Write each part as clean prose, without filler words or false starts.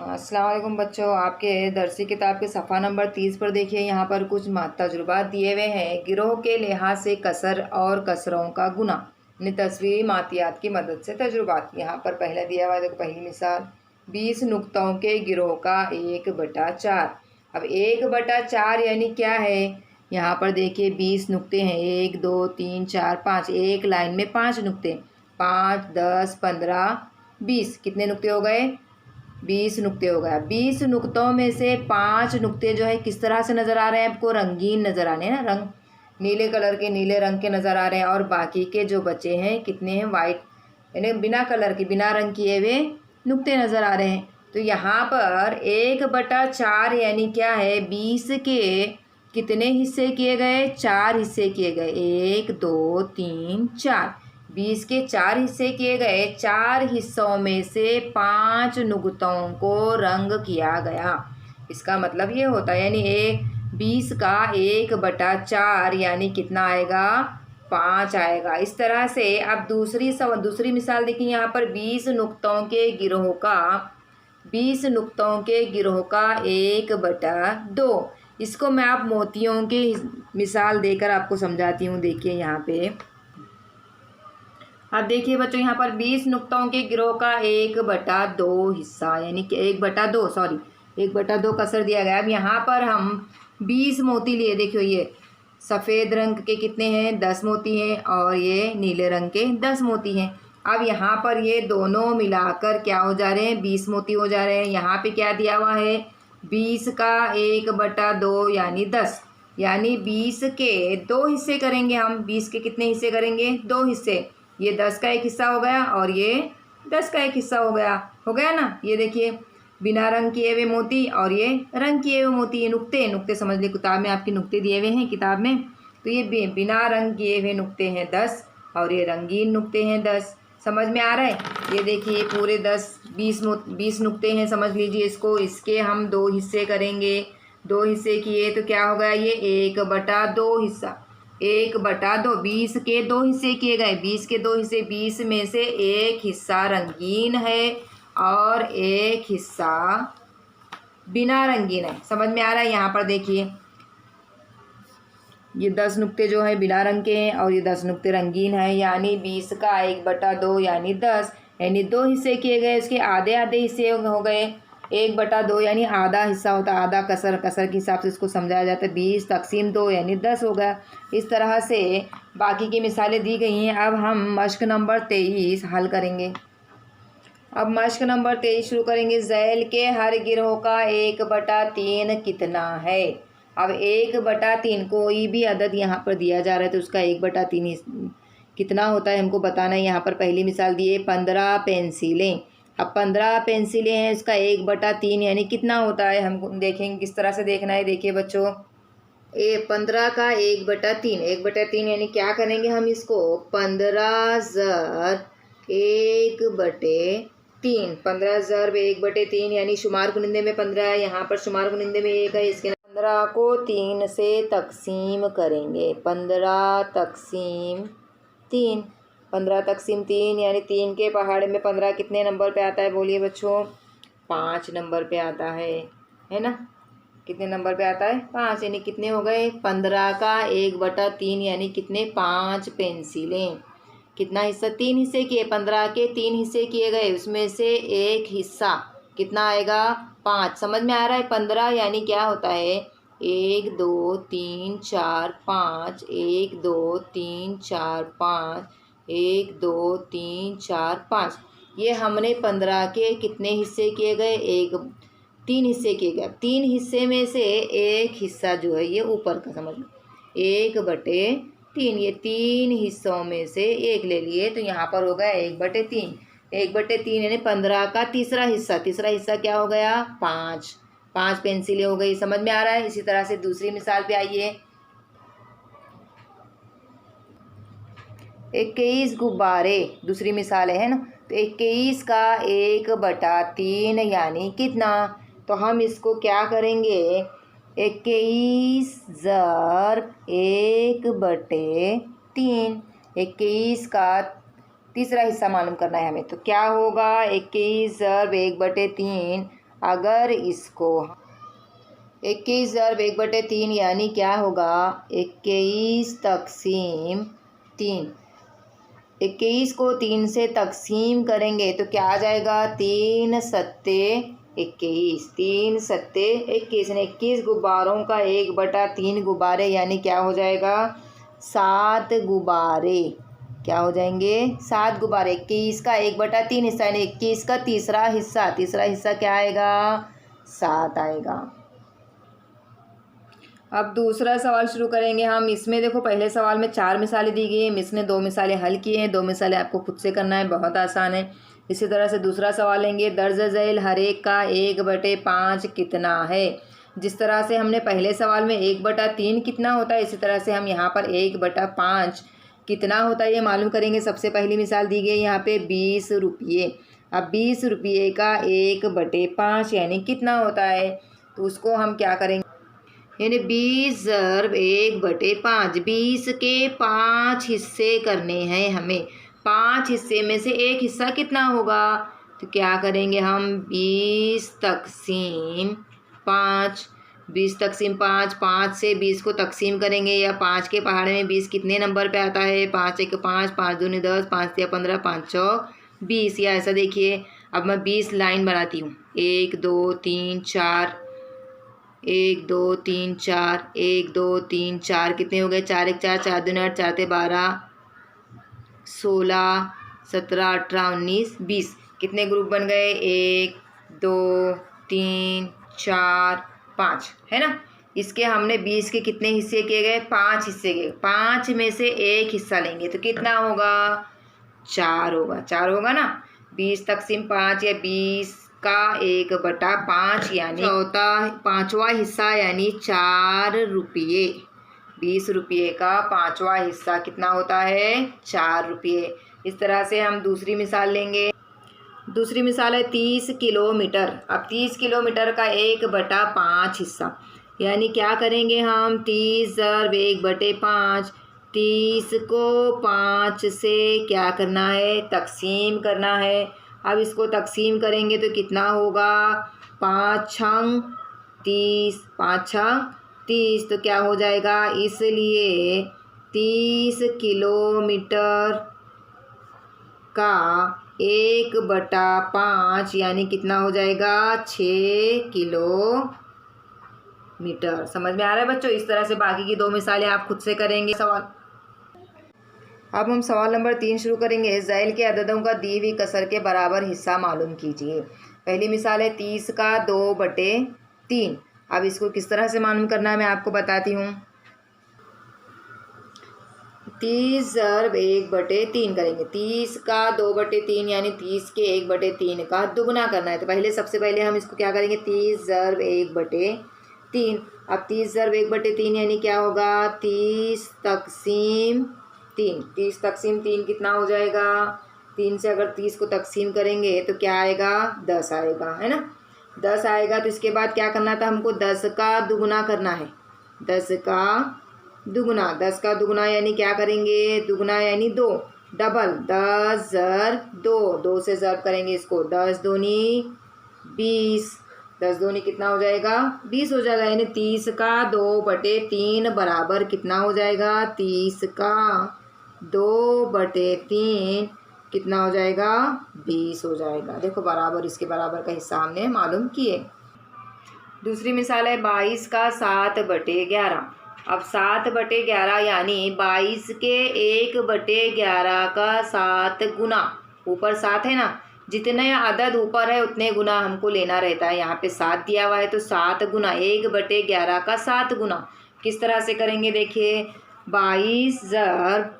अस्सलाम वालेकुम बच्चों, आपके दरसी किताब के सफ़ा नंबर 30 पर देखिए। यहाँ पर कुछ तजुर्बात दिए हुए हैं। गिरोह के लिहाज से कसर और कसरों का गुना, यानी तस्वीरी मातियात की मदद से तजुर्बात। यहाँ पर पहले दिया हुआ है, देखो पहली मिसाल, 20 नुक्तों के गिरोह का 1/4। अब 1/4 यानी क्या है? यहाँ पर देखिए 20 नुक्ते हैं, 1 2 3 4 5, एक लाइन में 5 नुक्ते, 5 10 15 20, कितने नुक्ते हो गए? 20 नुक्ते हो गया। 20 नुक्तों में से 5 नुक्ते जो है किस तरह से नज़र आ रहे हैं आपको? रंगीन नज़र आ रहे हैं ना, रंग नीले कलर के, नीले रंग के नज़र आ रहे हैं। और बाकी के जो बचे हैं कितने हैं? वाइट, यानी बिना कलर के, बिना रंग किए हुए नुक्ते नज़र आ रहे हैं। तो यहाँ पर 1/4 यानी क्या है? 20 के कितने हिस्से किए गए? 4 हिस्से किए गए, 1 2 3 4। 20 के 4 हिस्से किए गए, 4 हिस्सों में से 5 नुक्तों को रंग किया गया। इसका मतलब ये होता है, यानी 20 का 1/4 यानी कितना आएगा? 5 आएगा। इस तरह से अब दूसरी मिसाल देखिए। यहाँ पर 20 नुक्तों के गिरोह का 1/2। इसको मैं आप मोतियों की मिसाल देकर आपको समझाती हूँ। देखिए यहाँ पे, अब देखिए बच्चों, यहाँ पर 20 नुक्तों के गिरोह का 1/2 हिस्सा, यानी कि 1/2 कसर दिया गया। अब यहाँ पर हम 20 मोती लिए। देखियो, ये सफ़ेद रंग के कितने हैं? 10 मोती हैं, और ये नीले रंग के 10 मोती हैं। अब यहाँ पर ये दोनों मिलाकर क्या हो जा रहे हैं? 20 मोती हो जा रहे हैं। यहाँ पे क्या दिया हुआ है? 20 का 1/2 यानी 10, यानी 20 के 2 हिस्से करेंगे हम। 20 के कितने हिस्से करेंगे? 2 हिस्से। ये 10 का एक हिस्सा हो गया, और ये 10 का एक हिस्सा हो गया ना। ये देखिए, बिना रंग किए हुए मोती और ये रंग किए हुए मोती। ये नुक्ते समझ ली, किताब में आपके नुक्ते दिए हुए हैं किताब में। तो ये बिना रंग किए हुए नुक्ते हैं 10, और ये रंगीन नुक्ते हैं 10। समझ में आ रहा है? ये देखिए पूरे 20 नुक्ते हैं, समझ लीजिए इसको। इसके हम 2 हिस्से करेंगे। 2 हिस्से किए तो क्या हो गया? ये 1/2 हिस्सा, 1/2। 20 के 2 हिस्से किए गए, 20 के 2 हिस्से, 20 में से एक हिस्सा रंगीन है और एक हिस्सा बिना रंगीन है। समझ में आ रहा है? यहाँ पर देखिए, ये 10 नुक्ते जो है बिना रंग के हैं, और ये 10 नुक्ते रंगीन हैं। यानी 20 का 1/2 यानी 10, यानी 2 हिस्से किए गए। इसके आधे आधे हिस्से हो गए। 1/2 यानी आधा हिस्सा होता है, आधा कसर के हिसाब से इसको समझाया जाता है। 20 तक़सीम 2 यानी 10 हो गया। इस तरह से बाकी की मिसालें दी गई हैं। अब हम मश्क नंबर 23 हल करेंगे। अब मश्क नंबर 23 शुरू करेंगे। झैल के हर गिरोह का 1/3 कितना है? अब 1/3 कोई भी अदद यहाँ पर दिया जा रहा है तो उसका 1/3 कितना होता है हमको बताना है। यहाँ पर पहली मिसाल दी है 15 पेंसिलें। अब 15 पेंसिलें हैं, इसका 1/3 यानी कितना होता है? हमको देखेंगे किस तरह से देखना है। देखिए बच्चों, 15 का 1/3 यानी क्या करेंगे हम इसको? 15 ज़र 1/3, 15 ज़र 1/3 यानी शुमार कुनिंदे में 15 है, यहाँ पर शुमार कुनिंदे में 1 है। इसके 15 को 3 से तकसीम करेंगे। 15 तक़सीम 3, 15 तक़सीम 3 यानी 3 के पहाड़े में 15 कितने नंबर पे आता है? बोलिए बच्चों। 5 नंबर पे आता है ना? कितने नंबर पे आता है? 5, यानी कितने हो गए? 15 का 1/3 यानी कितने? 5 पेंसिलें। कितना हिस्सा? 3 हिस्से किए। 15 के 3 हिस्से किए गए, उसमें से एक हिस्सा कितना आएगा? 5। समझ में आ रहा है? 15 यानी क्या होता है? 1 2 3 4 5, 1 2 3 4 5, 1 2 3 4 5। ये हमने 15 के कितने हिस्से किए गए? 3 हिस्से किए गए। 3 हिस्से में से एक हिस्सा जो है ये ऊपर का, समझ लो 1/3। ये 3 हिस्सों में से एक ले लिए तो यहाँ पर हो गया 1/3। 1/3 यानी 15 का तीसरा हिस्सा क्या हो गया? 5 पेंसिलें हो गई। समझ में आ रहा है? इसी तरह से दूसरी मिसाल पे आइए। 21 गुब्बारे, दूसरी मिसाल है ना। तो 21 का 1/3 यानी कितना? तो हम इसको क्या करेंगे? 21 ज़र 1/3, 21 का तीसरा हिस्सा मालूम करना है हमें। तो क्या होगा? 21 ज़र 1/3 अगर इसको 21 ज़रब 1/3 यानी क्या होगा 21 तक़सीम 3। 21 को 3 से तक़सीम करेंगे तो क्या आ जाएगा 3 सत्ते 21। 3 सत्ते 21 ने 21 गुब्बारों का 1/3 गुब्बारे यानी क्या हो जाएगा 7 गुब्बारे। क्या हो जाएंगे 7 गुब्बारे। 21 का 1/3 हिस्सा यानी 21 का तीसरा हिस्सा क्या आएगा 7 आएगा। अब दूसरा सवाल शुरू करेंगे हम। इसमें देखो पहले सवाल में 4 मिसालें दी गई हैं, मिस ने 2 मिसालें हल की हैं। 2 मिसालें आपको खुद से करना है, बहुत आसान है। इसी तरह से दूसरा सवाल लेंगे, दर्ज झैल हर एक का 1/5 कितना है। जिस तरह से हमने पहले सवाल में 1/3 कितना होता है, इसी तरह से हम यहाँ पर 1/5 कितना होता है ये मालूम करेंगे। सबसे पहली मिसाल दी गई यहाँ पे 20 रुपये। अब 20 रुपये का 1/5 यानी कितना होता है, तो उसको हम क्या करेंगे, यानी 20 ज़रब 1/5। 20 के 5 हिस्से करने हैं हमें। 5 हिस्से में से एक हिस्सा कितना होगा, तो क्या करेंगे हम 20 तक़सीम 5। 20 तक़सीम 5, 5 से 20 को तक़सीम करेंगे, या 5 के पहाड़े में 20 कितने नंबर पे आता है 5 1 5, 5 2 10, 5 3 15, 5 4 20। या ऐसा देखिए, अब मैं 20 लाइन बनाती हूँ। 1 2 3 4, 1 2 3 4, 1 2 3 4 कितने हो गए 4 1 4, 4 2 8, 4 12 16 17 18 19 20। कितने ग्रुप बन गए 1 2 3 4 5, है ना। इसके हमने 20 के कितने हिस्से किए गए 5 हिस्से किए। 5 में से एक हिस्सा लेंगे तो कितना होगा 4 होगा। 4 होगा ना। 20 तक़सीम 5 या 20 का 1/5 यानी पाँचवा हिस्सा यानी 4 रुपये। 20 रुपये का 5वां हिस्सा कितना होता है 4 रुपये। इस तरह से हम दूसरी मिसाल लेंगे। दूसरी मिसाल है 30 किलोमीटर। अब 30 किलोमीटर का 1/5 हिस्सा यानी क्या करेंगे हम 30 ज़रब 1/5। 30 को 5 से क्या करना है तक़सीम करना है। अब इसको तक़सीम करेंगे तो कितना होगा 5 छंग 30, 5 छंग 30, तो क्या हो जाएगा, इसलिए 30 किलोमीटर का 1/5 यानी कितना हो जाएगा 6 किलोमीटर। समझ में आ रहा है बच्चों। इस तरह से बाकी की 2 मिसालें आप खुद से करेंगे। सवाल अब हम सवाल नंबर 3 शुरू करेंगे। झैल के अददों का दी हुई कसर के बराबर हिस्सा मालूम कीजिए। पहली मिसाल है 30 का 2/3। अब इसको किस तरह से मालूम करना है मैं आपको बताती हूँ। 30 ज़रब 1/3 करेंगे। 30 का 2/3 यानी 30 के 1/3 का दुगना करना है। तो सबसे पहले हम इसको क्या करेंगे 30 ज़रब 1/3। अब 30 ज़रब 1/3 यानी क्या होगा 30 तक़सीम 3। 30 तक़सीम 3 कितना हो जाएगा 3 से अगर 30 को तक़सीम करेंगे तो क्या आएगा 10 आएगा, है ना। 10 आएगा तो इसके बाद क्या करना था हमको 10 का दुगना करना है। 10 का दुगना, 10 का दुगना यानी क्या करेंगे दुगना यानी 2 डबल। 10 ज़रब 2, 2 से ज़रब करेंगे इसको। 10 दूनी 20, 10 दूनी कितना हो जाएगा 20 हो जाएगा। यानी 30 का 2/3 बराबर कितना हो जाएगा 30 का 2/3 कितना हो जाएगा 20 हो जाएगा। देखो बराबर, इसके बराबर का हिस्सा हमने मालूम किए। दूसरी मिसाल है 22 का 7/11। अब 7/11 यानी 22 के 1/11 का 7 गुना, ऊपर 7 है ना, जितने अदद ऊपर है उतने गुना हमको लेना रहता है। यहाँ पे 7 दिया हुआ है तो 7 गुना 1/11 का 7 गुना किस तरह से करेंगे देखिए 22 ज़रब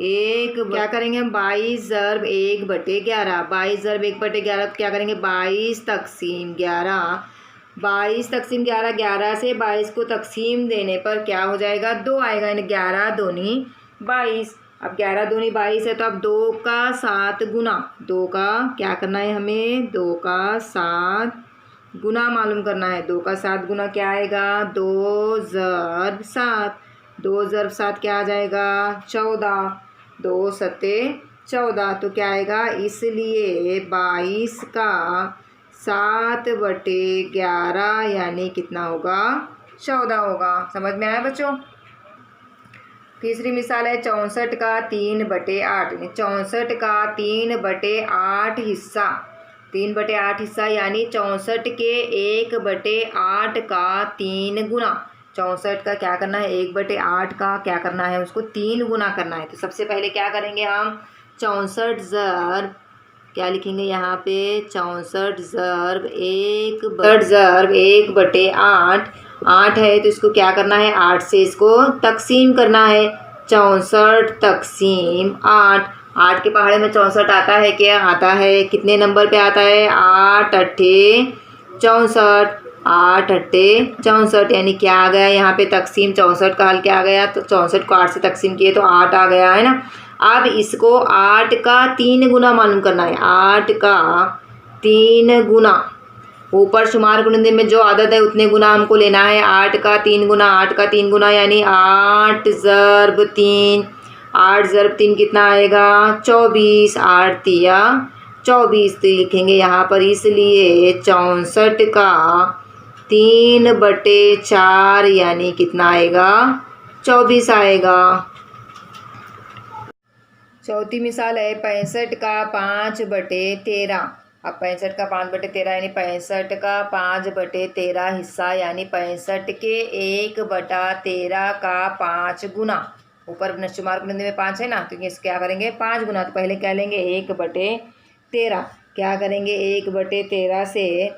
एक क्या करेंगे हम 22 ज़रब 1/11। 22 ज़रब 1/11 तो क्या करेंगे 22 तक़सीम 11। 22 तक़सीम 11, 11 से 22 को तक़सीम देने पर क्या हो जाएगा 2 आएगा। यानी 11 दूनी 22। अब 11 दूनी 22 है तो अब 2 का 7 गुना, 2 का क्या करना है हमें 2 का 7 गुना मालूम करना है। 2 का 7 गुना क्या आएगा 2 ज़रब 7। 2 ज़रब 7 क्या आ जाएगा 14। 2 सत्ते 14। तो क्या आएगा, इसलिए 22 का 7/11 यानी कितना होगा, 14 होगा। समझ में आया बच्चों। तीसरी मिसाल है 64 का 3/8, 64 का 3/8 हिस्सा, 3/8 हिस्सा यानी 64 के 1/8 का 3 गुना। 64 का क्या करना है, 1/8 का क्या करना है, उसको 3 गुना करना है। तो सबसे पहले क्या करेंगे हम, 64 ज़र्ब क्या लिखेंगे यहाँ पे, 64 ज़र्ब 1/8, 8 है तो इसको क्या करना है, 8 से इसको तकसीम करना है। 64 तकसीम 8, 8 के पहाड़े में 64 आता है, क्या आता है, कितने नंबर पे आता है, 8 अट्ठे 64, 8 अट्ठे 64 यानी क्या आ गया यहाँ पे, तकसीम 64 का हल क्या आ गया, तो 64 को 8 से तकसीम किए तो 8 आ गया है ना। अब इसको 8 का 3 गुना मालूम करना है, 8 का 3 गुना, ऊपर शुमार गुणित में जो आदत है उतने गुना हमको लेना है। 8 का 3 गुना, 8 का 3 गुना यानी 8 ज़र्ब 3, 8 ज़र्ब 3 कितना आएगा, 24, 8 तिया 24। तो लिखेंगे यहाँ पर, इसलिए 64 का 3/4 यानी कितना आएगा, 24 आएगा। चौथी मिसाल है 65 का 5/13। अब 65 का 5/13 यानी 65 का 5/13 हिस्सा यानी 65 के 1/13 का 5 गुना, ऊपर शुमार गुणित में 5 है ना, तो ये क्या करेंगे 5 गुना। तो पहले क्या लेंगे 1/13, क्या करेंगे 1/13 से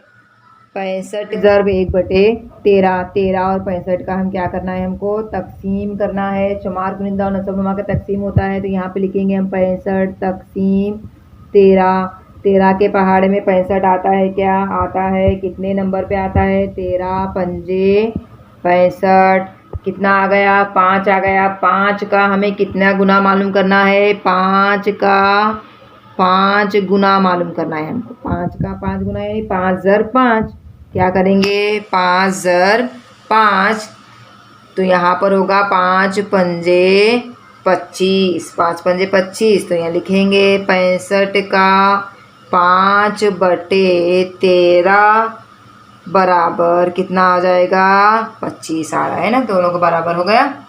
65 ज़र्ब 1/13, 13 और 65 का हम क्या करना है, हमको तकसीम करना है। शुमार गुणिंदा और नसब-नुमा का तकसीम होता है, तो यहाँ पे लिखेंगे हम 65 तकसीम 13, 13 के पहाड़े में 65 आता है, क्या आता है, कितने नंबर पे आता है, 13 पंजे 65, कितना आ गया, 5 आ गया। 5 का हमें कितना गुना मालूम करना है, 5 का 5 गुना मालूम करना है हमको, 5 का 5 गुना यानी 5 ज़र्ब 5, क्या करेंगे 5 ज़र्ब 5, तो यहाँ पर होगा 5 पंजे 25, 5 पंजे 25। तो यहाँ लिखेंगे 65 का 5/13 बराबर कितना आ जाएगा, 25 आ रहा है ना, दोनों को बराबर हो गया।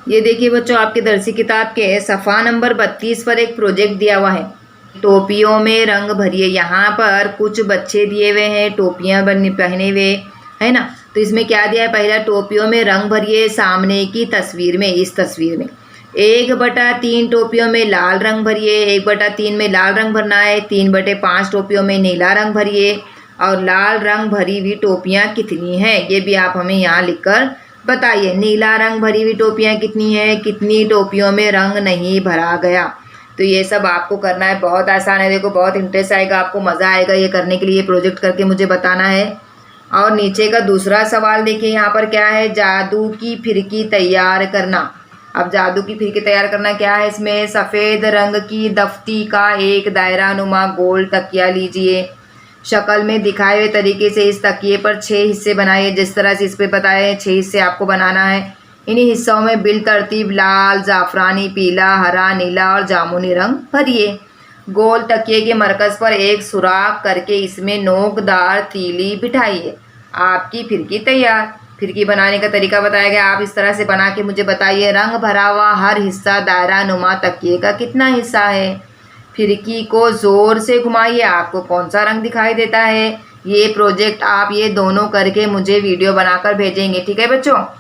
ये देखिए बच्चों, आपके दर्सी किताब के सफ़ा नंबर 32 पर एक प्रोजेक्ट दिया हुआ है, टोपियों में रंग भरिए। यहाँ पर कुछ बच्चे दिए हुए हैं, टोपियाँ पहने हुए है ना। तो इसमें क्या दिया है, पहला टोपियों में रंग भरिए, सामने की तस्वीर में, इस तस्वीर में 1/3 टोपियों में लाल रंग भरिए, 1/3 में लाल रंग भरना है, 3/5 टोपियों में नीला रंग भरिए, और लाल रंग भरी हुई टोपियाँ कितनी हैं ये भी आप हमें यहाँ लिखकर बताइए। नीला रंग भरी हुई टोपियाँ कितनी हैं, कितनी टोपियों में रंग नहीं भरा गया। तो ये सब आपको करना है, बहुत आसान है। देखो बहुत इंटरेस्ट आएगा, आपको मज़ा आएगा ये करने के लिए, प्रोजेक्ट करके मुझे बताना है। और नीचे का दूसरा सवाल देखिए, यहाँ पर क्या है, जादू की फिरकी तैयार करना। अब जादू की फिरकी तैयार करना क्या है, इसमें सफ़ेद रंग की दफ्ती का एक दायरा नुमा गोल तकिया लीजिए। शक्ल में दिखाए हुए तरीके से इस तकिए पर 6 हिस्से बनाइए, जिस तरह से इस पे बताए 6 हिस्से आपको बनाना है। इन्हीं हिस्सों में बिल तरतीब लाल, जाफरानी, पीला, हरा, नीला और जामुनी रंग भरिए। गोल तकिए के मरकज़ पर एक सुराख करके इसमें नोकदार तीली बिठाइए। आपकी फिरकी तैयार। फिरकी बनाने का तरीका बताया गया, आप इस तरह से बना के मुझे बताइए। रंग भरा हुआ हर हिस्सा दायरा नुमा तकिए का कितना हिस्सा है। फिरकी को ज़ोर से घुमाइए, आपको कौन सा रंग दिखाई देता है। ये प्रोजेक्ट आप ये दोनों करके मुझे वीडियो बनाकर भेजेंगे, ठीक है बच्चों।